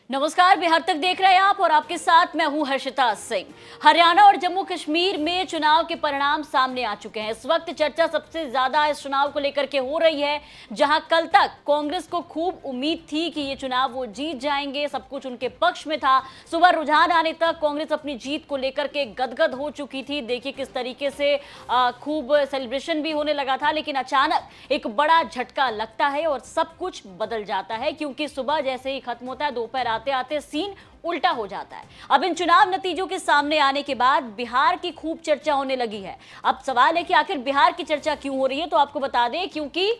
नमस्कार, बिहार तक देख रहे हैं आप और आपके साथ मैं हूं हर्षिता सिंह। हरियाणा और जम्मू कश्मीर में चुनाव के परिणाम सामने आ चुके हैं। इस वक्त चर्चा सबसे ज्यादा इस चुनाव को लेकर के हो रही है, जहां कल तक कांग्रेस को खूब उम्मीद थी कि ये चुनाव वो जीत जाएंगे, सब कुछ उनके पक्ष में था। सुबह रुझान आने तक कांग्रेस अपनी जीत को लेकर के गदगद हो चुकी थी। देखिए किस तरीके से खूब सेलिब्रेशन भी होने लगा था, लेकिन अचानक एक बड़ा झटका लगता है और सब कुछ बदल जाता है, क्योंकि सुबह जैसे ही खत्म होता है दोपहर आते आते सीन उल्टा हो जाता है। अब इन चुनाव नतीजों के सामने आने के बाद बिहार की खूब चर्चा होने लगी है। अब सवाल है कि आखिर बिहार की चर्चा क्यों हो रही है, तो आपको बता दें क्योंकि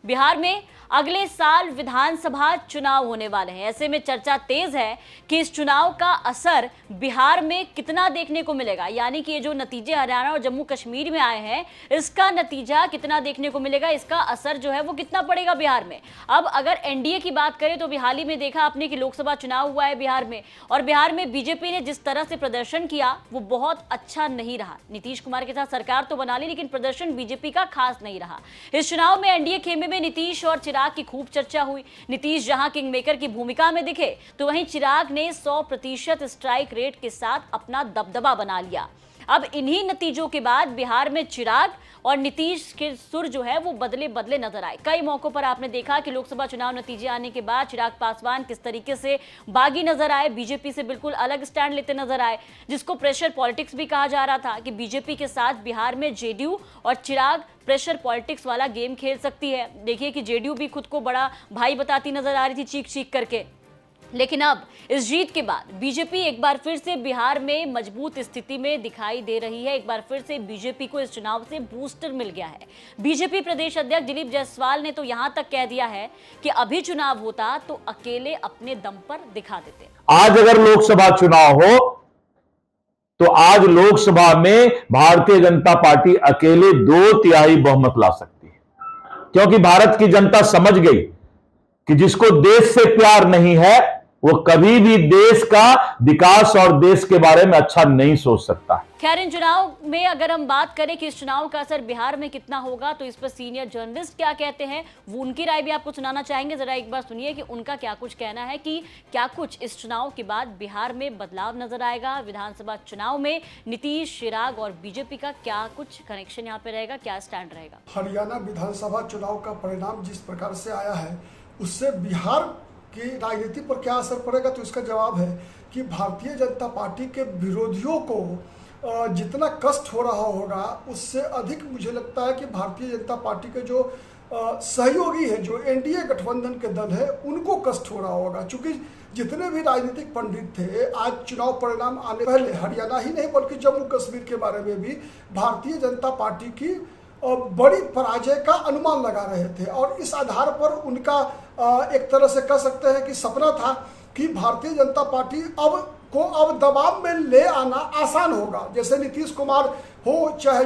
बिहार में अगले साल विधानसभा चुनाव होने वाले हैं। ऐसे में चर्चा तेज है कि इस चुनाव का असर बिहार में कितना देखने को मिलेगा, यानी कि ये जो नतीजे हरियाणा और जम्मू कश्मीर में आए हैं, इसका नतीजा कितना देखने को मिलेगा, इसका असर जो है वो कितना पड़ेगा बिहार में। अब अगर एनडीए की बात करें तो हाल ही में देखा आपने कि लोकसभा चुनाव हुआ है बिहार में, और बिहार में बीजेपी ने जिस तरह से प्रदर्शन किया वो बहुत अच्छा नहीं रहा। नीतीश कुमार के साथ सरकार तो बना ली, लेकिन प्रदर्शन बीजेपी का खास नहीं रहा। इस चुनाव में एनडीए खेमे में नीतीश और चिराग की खूब चर्चा हुई। नीतीश जहां किंग मेकर की भूमिका में दिखे, तो वहीं चिराग ने 100% स्ट्राइक रेट के साथ अपना दबदबा बना लिया। अब इन्हीं नतीजों के बाद बिहार में चिराग और नीतीश के सुर जो है वो बदले बदले नजर आए। कई मौकों पर आपने देखा कि लोकसभा चुनाव नतीजे आने के बाद चिराग पासवान किस तरीके से बागी नजर आए, बीजेपी से बिल्कुल अलग स्टैंड लेते नजर आए, जिसको प्रेशर पॉलिटिक्स भी कहा जा रहा था कि बीजेपी के साथ बिहार में जेडीयू और चिराग प्रेशर पॉलिटिक्स वाला गेम खेल सकती है। देखिए कि जेडीयू भी खुद को बड़ा भाई बताती नजर आ रही थी चीख चीख करके। लेकिन अब इस जीत के बाद बीजेपी एक बार फिर से बिहार में मजबूत स्थिति में दिखाई दे रही है। एक बार फिर से बीजेपी को इस चुनाव से बूस्टर मिल गया है। बीजेपी प्रदेश अध्यक्ष दिलीप जायसवाल ने तो यहां तक कह दिया है कि अभी चुनाव होता तो अकेले अपने दम पर दिखा देते। आज अगर लोकसभा चुनाव हो तो आज लोकसभा में भारतीय जनता पार्टी अकेले 2/3 बहुमत ला सकती है, क्योंकि भारत की जनता समझ गई कि जिसको देश से प्यार नहीं है वो कभी भी देश का विकास और देश के बारे में अच्छा नहीं सोच सकता। खैर, इन चुनाव में अगर हम बात करें कि इस चुनाव का असर बिहार में कितना होगा, तो इस पर सीनियर जर्नलिस्ट क्या कहते हैं, वो उनकी राय भी आपको सुनाना चाहेंगे। जरा एक बार सुनिए कि उनका क्या कुछ कहना है कि क्या कुछ इस चुनाव के बाद बिहार में बदलाव नजर आएगा। विधानसभा चुनाव में नीतीश, चिराग और बीजेपी का क्या कुछ कनेक्शन यहाँ पे रहेगा, क्या स्टैंड रहेगा। हरियाणा विधानसभा चुनाव का परिणाम जिस प्रकार से आया है उससे बिहार की राजनीति पर क्या असर पड़ेगा, तो इसका जवाब है कि भारतीय जनता पार्टी के विरोधियों को जितना कष्ट हो रहा होगा उससे अधिक मुझे लगता है कि भारतीय जनता पार्टी के जो सहयोगी है, जो एनडीए गठबंधन के दल है, उनको कष्ट हो रहा होगा। क्योंकि जितने भी राजनीतिक पंडित थे आज चुनाव परिणाम आने पहले हरियाणा ही नहीं बल्कि जम्मू कश्मीर के बारे में भी भारतीय जनता पार्टी की बड़ी पराजय का अनुमान लगा रहे थे, और इस आधार पर उनका एक तरह से कह सकते हैं कि सपना था कि भारतीय जनता पार्टी अब दबाव में ले आना आसान होगा। जैसे नीतीश कुमार हो, चाहे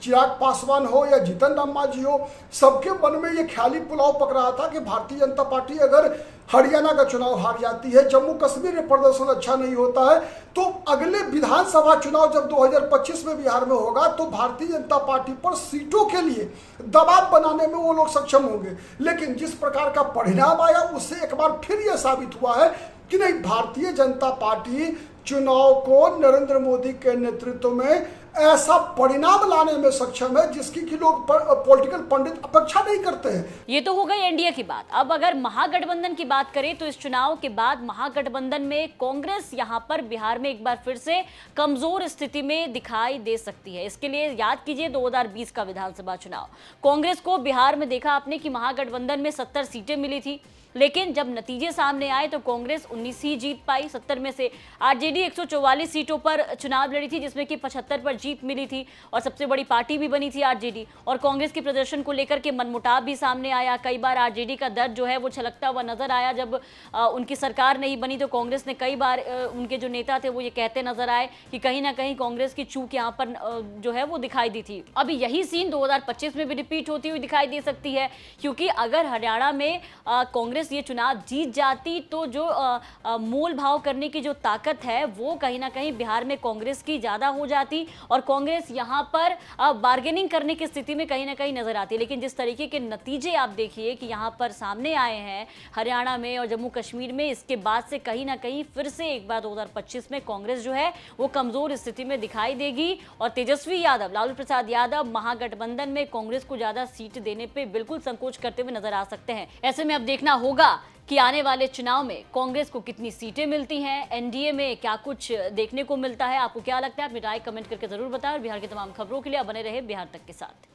चिराग पासवान हो या जीतन राम मांझी हो, सबके मन में ये ख्याली पुलाव पक रहा था कि भारतीय जनता पार्टी अगर हरियाणा का चुनाव हार जाती है, जम्मू कश्मीर में प्रदर्शन अच्छा नहीं होता है, तो अगले विधानसभा चुनाव जब 2025 में बिहार में होगा तो भारतीय जनता पार्टी पर सीटों के लिए दबाव बनाने में वो लोग सक्षम होंगे। लेकिन जिस प्रकार का परिणाम आया उससे एक बार फिर यह साबित हुआ है कि नहीं, भारतीय जनता पार्टी चुनाव को नरेंद्र मोदी के नेतृत्व में ऐसा परिणाम लाने में सक्षम है जिसकी कि लोग पॉलिटिकल पंडित अपेक्षा नहीं करते हैं। ये तो हो गई एनडीए की बात। अब अगर महागठबंधन की बात करें तो इस चुनाव के बाद महागठबंधन में कांग्रेस यहां पर बिहार में एक बार फिर से कमजोर स्थिति में दिखाई दे सकती है। इसके लिए याद कीजिए 2020 का विधानसभा चुनाव, कांग्रेस को बिहार में देखा आपने कि महागठबंधन में 70 सीटें मिली थी, लेकिन जब नतीजे सामने आए तो कांग्रेस 19 ही जीत पाई 70 में से। आरजेडी 144 सीटों पर चुनाव लड़ी थी, जिसमें कि 75 पर जीत मिली थी, और सबसे बड़ी पार्टी भी बनी थी आरजेडी। और कांग्रेस के प्रदर्शन को लेकर के मनमुटाव भी सामने आया। कई बार आरजेडी का दर्द जो है वो छलकता हुआ नजर आया। जब उनकी सरकार नहीं बनी तो कांग्रेस ने कई बार उनके जो नेता थे वो ये कहते नजर आए कि कहीं ना कहीं कांग्रेस की चूक यहाँ पर जो है वो दिखाई दी थी। अब यही सीन 2025 में भी रिपीट होती हुई दिखाई दे सकती है, क्योंकि अगर हरियाणा में कांग्रेस कांग्रेस ये चुनाव जीत जाती तो जो मोल भाव करने की जो ताकत है वो कहीं ना कहीं बिहार में कांग्रेस की ज्यादा हो जाती और कांग्रेस यहां पर बार्गेनिंग करने की स्थिति में कहीं ना कहीं नजर आती है। लेकिन जिस तरीके के नतीजे आप देखिए कि यहां पर सामने आए हैं हरियाणा में और जम्मू कश्मीर में, इसके बाद से कहीं ना कहीं फिर से एक बार 2025 में कांग्रेस जो है वो कमजोर स्थिति में दिखाई देगी और तेजस्वी यादव, लालू प्रसाद यादव महागठबंधन में कांग्रेस को ज्यादा सीट देने पे बिल्कुल संकोच करते हुए नजर आ सकते हैं। ऐसे में अब देखना होगा कि आने वाले चुनाव में कांग्रेस को कितनी सीटें मिलती हैं, एनडीए में क्या कुछ देखने को मिलता है। आपको क्या लगता है? अपनी राय कमेंट करके जरूर बताएं और बिहार की तमाम खबरों के लिए बने रहे बिहार तक के साथ।